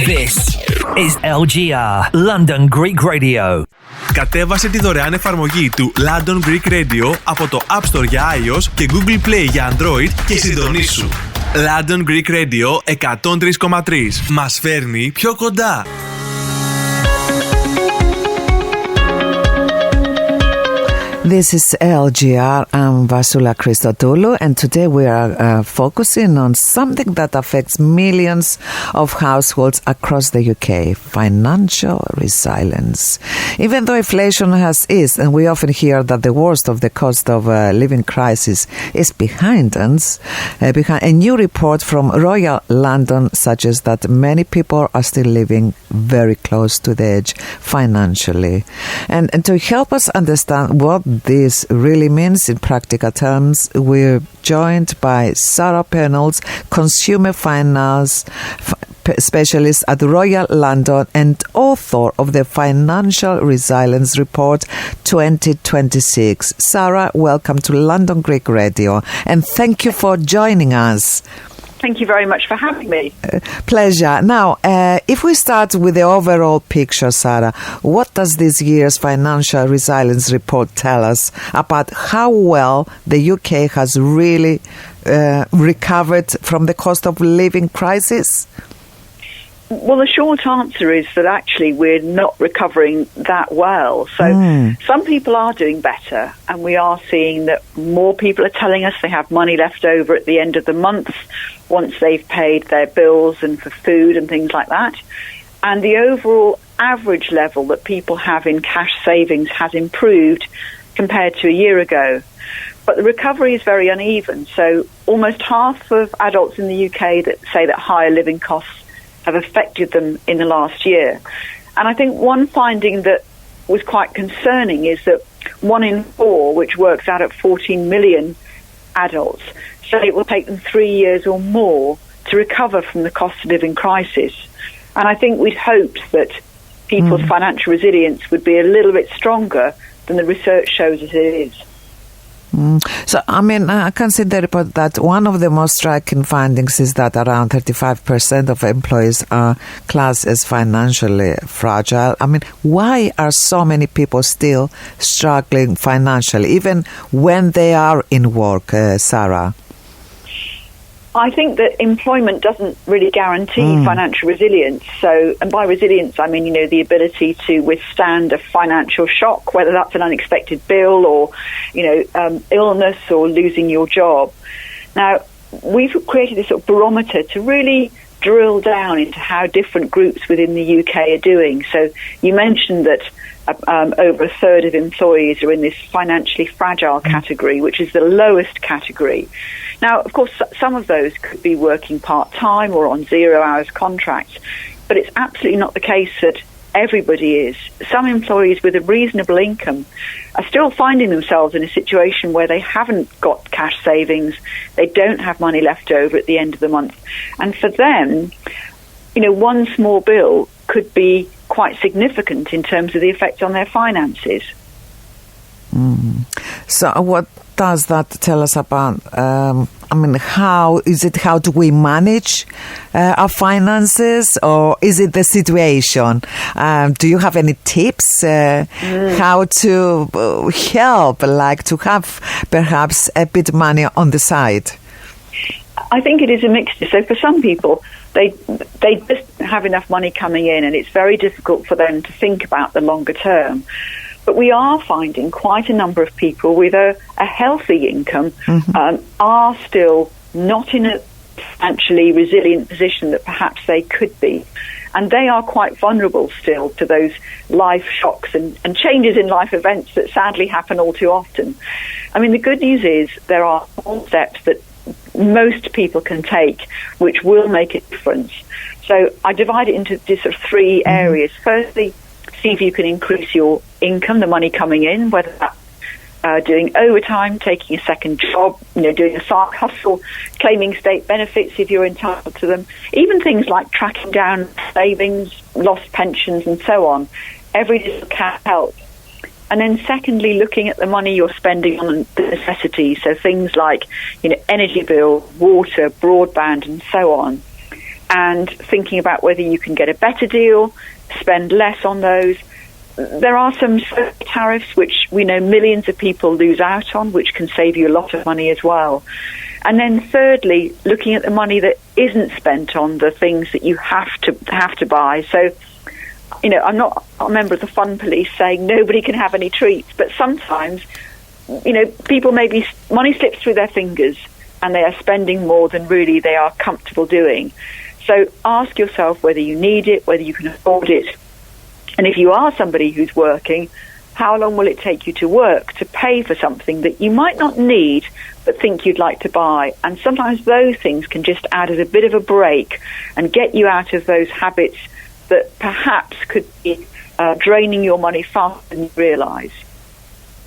This is LGR, London Greek Radio. Κατέβασε τη δωρεάν εφαρμογή του London Greek Radio από το App Store για iOS και Google Play για Android και συντονίσου. London Greek Radio 103,3. Μας φέρνει πιο κοντά. This is LGR. I'm Vasoula Christodoulou, and today we are focusing on something that affects millions of households across the UK: financial resilience. Even though inflation has eased, and we often hear that the worst of the cost of living crisis is behind us, a new report from Royal London suggests that many people are still living very close to the edge financially. And to help us understand what this really means in practical terms, we're joined by Sarah Pennells, consumer finance specialist at Royal London and author of the Financial Resilience Report 2026. Sarah, welcome to London Greek Radio, and thank you for joining us. Thank you very much for having me. Pleasure. Now, if we start with the overall picture, Sarah, what does this year's Financial Resilience Report tell us about how well the UK has really recovered from the cost of living crisis? Well, the short answer is that actually we're not recovering that well. So some people are doing better, and we are seeing that more people are telling us they have money left over at the end of the month once they've paid their bills and for food and things like that. And the overall average level that people have in cash savings has improved compared to a year ago. But the recovery is very uneven. So almost half of adults in the UK that say that higher living costs have affected them in the last year. And I think one finding that was quite concerning is that 1 in 4, which works out at 14 million adults, say it will take them 3 years or more to recover from the cost of living crisis. And I think we'd hoped that people's financial resilience would be a little bit stronger than the research shows us it is. So, I mean, I can see in the report that one of the most striking findings is that around 35% of employees are classed as financially fragile. I mean, why are so many people still struggling financially, even when they are in work, Sarah? I think that employment doesn't really guarantee financial resilience. So, and by resilience, I mean, the ability to withstand a financial shock, whether that's an unexpected bill or, illness or losing your job. Now, we've created this sort of barometer to really drill down into how different groups within the UK are doing. So you mentioned that over a third of employees are in this financially fragile category, which is the lowest category. Now, of course, some of those could be working part-time or on 0 hours contracts, but it's absolutely not the case that everybody is. Some employees with a reasonable income are still finding themselves in a situation where they haven't got cash savings, they don't have money left over at the end of the month. And for them, one small bill could be quite significant in terms of the effect on their finances. So what does that tell us about, how do we manage our finances, or is it the situation? Do you have any tips how to help, like to have perhaps a bit of money on the side? I think it is a mixture. So for some people, they just have enough money coming in, and it's very difficult for them to think about the longer term. But we are finding quite a number of people with a healthy income are still not in a financially resilient position that perhaps they could be. And they are quite vulnerable still to those life shocks and changes in life events that sadly happen all too often. I mean, the good news is there are small steps that most people can take which will make a difference. So I divide it into this sort of 3 areas. Firstly, see if you can increase your income, the money coming in, whether that's doing overtime, taking a second job, doing a side hustle, claiming state benefits if you're entitled to them, even things like tracking down savings, lost pensions and so on. Every little can help. And then secondly, looking at the money you're spending on the necessities, so things like energy bill, water, broadband and so on. and thinking about whether you can get a better deal, spend less on those. There are some tariffs which we know millions of people lose out on, which can save you a lot of money as well. And then thirdly, looking at the money that isn't spent on the things that you have to buy. So, I'm not a member of the fun police saying nobody can have any treats, but sometimes, people money slips through their fingers and they are spending more than really they are comfortable doing. So ask yourself whether you need it, whether you can afford it. And if you are somebody who's working, how long will it take you to work to pay for something that you might not need but think you'd like to buy? And sometimes those things can just add as a bit of a break and get you out of those habits that perhaps could be draining your money faster than you realise.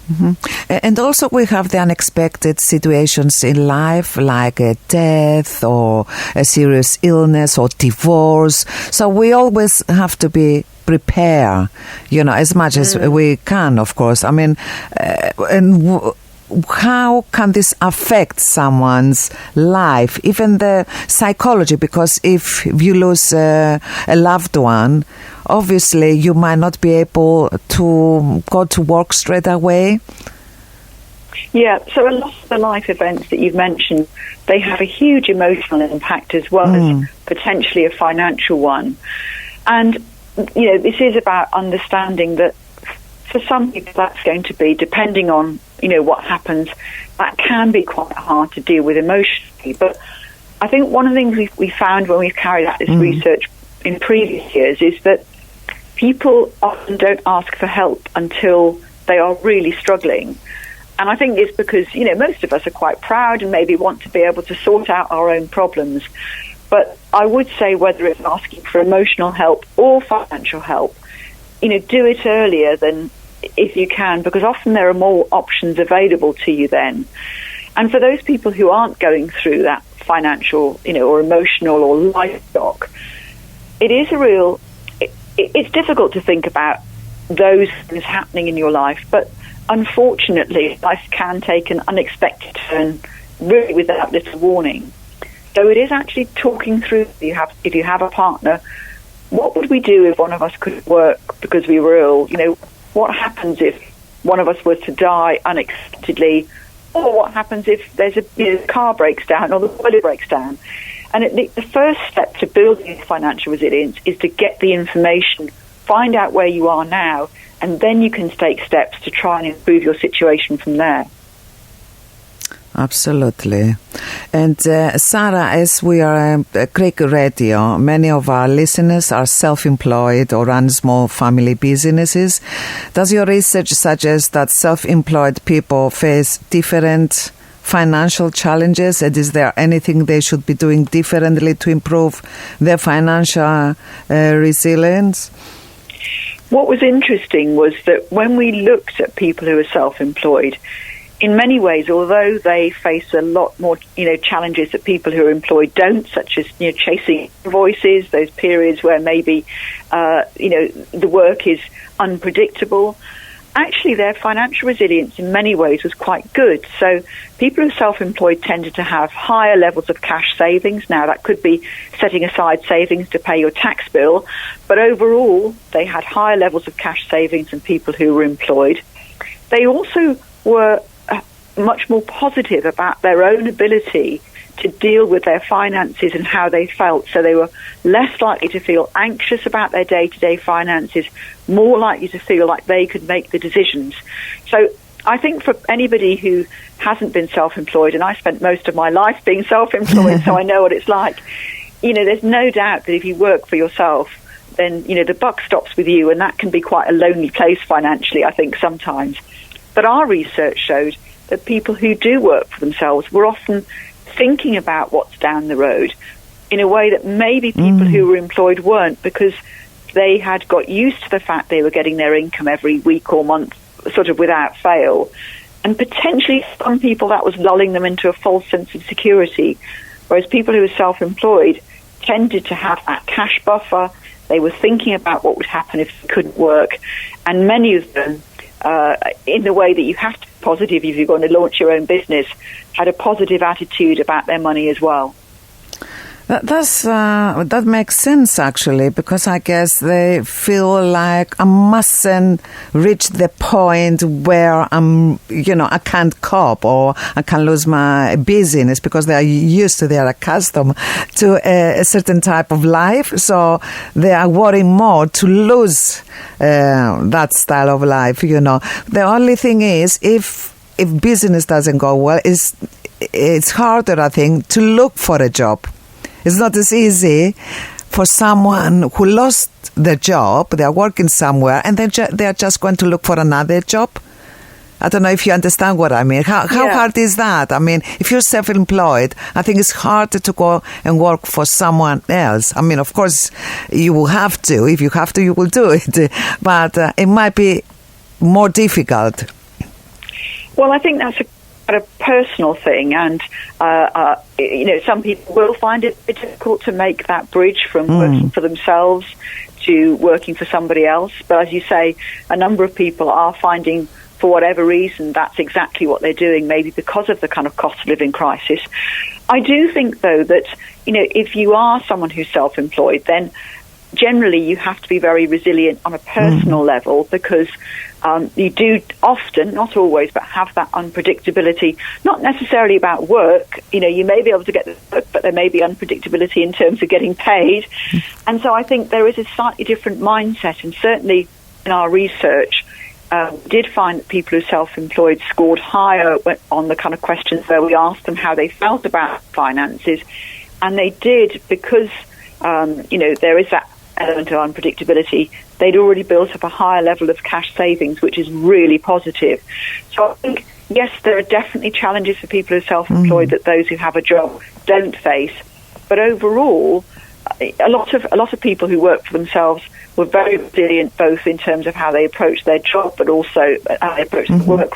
Mm-hmm. And also we have the unexpected situations in life, like a death or a serious illness or divorce. So we always have to be prepared, as much as we can, of course. I mean, how can this affect someone's life, even the psychology? Because if you lose a loved one, obviously you might not be able to go to work straight away. Yeah, so a lot of the life events that you've mentioned, they have a huge emotional impact as well as potentially a financial one. And, this is about understanding that for some people that's going to be, depending on, what happens, that can be quite hard to deal with emotionally. But I think one of the things we found when we've carried out this research in previous years is that people often don't ask for help until they are really struggling. And I think it's because, most of us are quite proud and maybe want to be able to sort out our own problems. But I would say whether it's asking for emotional help or financial help, do it earlier than if you can, because often there are more options available to you then. And for those people who aren't going through that financial, or emotional or life shock, it is it's difficult to think about those things happening in your life, but unfortunately, life can take an unexpected turn really without little warning. So it is actually talking through, if you have a partner, what would we do if one of us couldn't work because we were ill? What happens if one of us was to die unexpectedly? Or what happens if there's the car breaks down or the boiler breaks down? And the first step to building financial resilience is to get the information, find out where you are now, and then you can take steps to try and improve your situation from there. Absolutely. And Sarah, as we are a Greek radio, many of our listeners are self-employed or run small family businesses. Does your research suggest that self-employed people face different financial challenges, and is there anything they should be doing differently to improve their financial resilience? What was interesting was that when we looked at people who are self-employed, in many ways, although they face a lot more, challenges that people who are employed don't, such as, chasing invoices, those periods where maybe, the work is unpredictable, actually their financial resilience in many ways was quite good. So people who are self-employed tended to have higher levels of cash savings. Now, that could be setting aside savings to pay your tax bill, but overall, they had higher levels of cash savings than people who were employed. They also were much more positive about their own ability to deal with their finances and how they felt. So they were less likely to feel anxious about their day-to-day finances, more likely to feel like they could make the decisions. So I think for anybody who hasn't been self-employed, and I spent most of my life being self-employed, so I know what it's like, there's no doubt that if you work for yourself, then, the buck stops with you, and that can be quite a lonely place financially, I think, sometimes. But our research showed that people who do work for themselves were often thinking about what's down the road in a way that maybe people who were employed weren't, because they had got used to the fact they were getting their income every week or month sort of without fail. And potentially some people that was lulling them into a false sense of security, whereas people who were self-employed tended to have that cash buffer. They were thinking about what would happen if they couldn't work. And many of them, in the way that you have to be positive if you're going to launch your own business, had a positive attitude about their money as well. That makes sense actually, because I guess they feel like I mustn't reach the point where I can't cope or I can lose my business, because they are used to, they are accustomed to a certain type of life, so they are worrying more to lose that style of life. The only thing is, if business doesn't go well, it's harder, I think, to look for a job. It's not as easy for someone who lost their job, they are working somewhere, and they are just going to look for another job. I don't know if you understand what I mean. How hard is that? I mean, if you're self-employed, I think it's harder to go and work for someone else. I mean, of course, you will have to. If you have to, you will do it. But it might be more difficult. Well, I think that's a personal thing, and some people will find it difficult to make that bridge from working for themselves to working for somebody else. But as you say, a number of people are finding, for whatever reason, that's exactly what they're doing, maybe because of the kind of cost of living crisis. I do think, though, that if you are someone who's self-employed, then generally you have to be very resilient on a personal level, because you do often, not always, but have that unpredictability, not necessarily about work. You may be able to get the work, but there may be unpredictability in terms of getting paid. And so I think there is a slightly different mindset, and certainly in our research, did find that people who are self-employed scored higher on the kind of questions where we asked them how they felt about finances, and they did because, there is that element of unpredictability. They'd already built up a higher level of cash savings, which is really positive. So I think, yes, there are definitely challenges for people who are self-employed that those who have a job don't face. But overall, a lot of people who work for themselves were very resilient, both in terms of how they approach their job, but also how they approach work,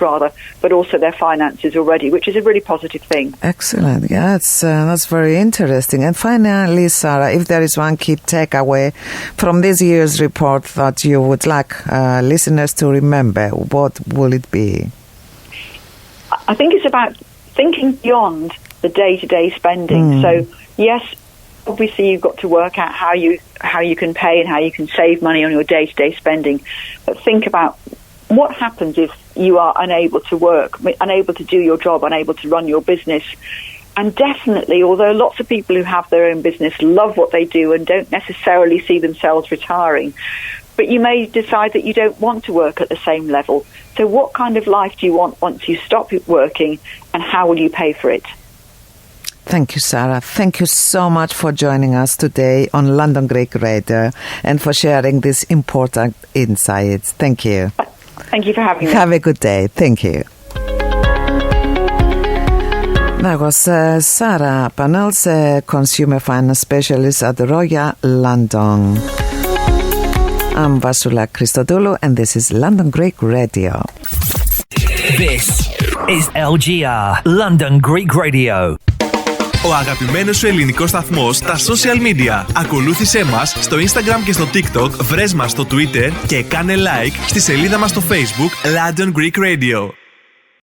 but also their finances already, which is a really positive thing. Excellent. Yeah, that's very interesting. And finally, Sarah, if there is one key takeaway from this year's report that you would like listeners to remember, what will it be? I think it's about thinking beyond the day-to-day spending. So, yes, obviously you've got to work out how you can pay and how you can save money on your day-to-day spending, but think about what happens if you are unable to work, unable to do your job, unable to run your business. And definitely, although lots of people who have their own business love what they do and don't necessarily see themselves retiring, but you may decide that you don't want to work at the same level. So what kind of life do you want once you stop working, and how will you pay for it? Thank you, Sarah. Thank you so much for joining us today on London Greek Radio and for sharing these important insights. Thank you. Thank you for having me. Have a good day. Thank you. That was Sarah Pennells, Consumer Finance Specialist at Royal London. I'm Vasoula Christodoulou, and this is London Greek Radio. This is LGR, London Greek Radio. Ο αγαπημένος σου ελληνικός σταθμός στα social media. Ακολούθησέ μας στο Instagram και στο TikTok, βρες μας στο Twitter και κάνε like στη σελίδα μας στο Facebook London Greek Radio.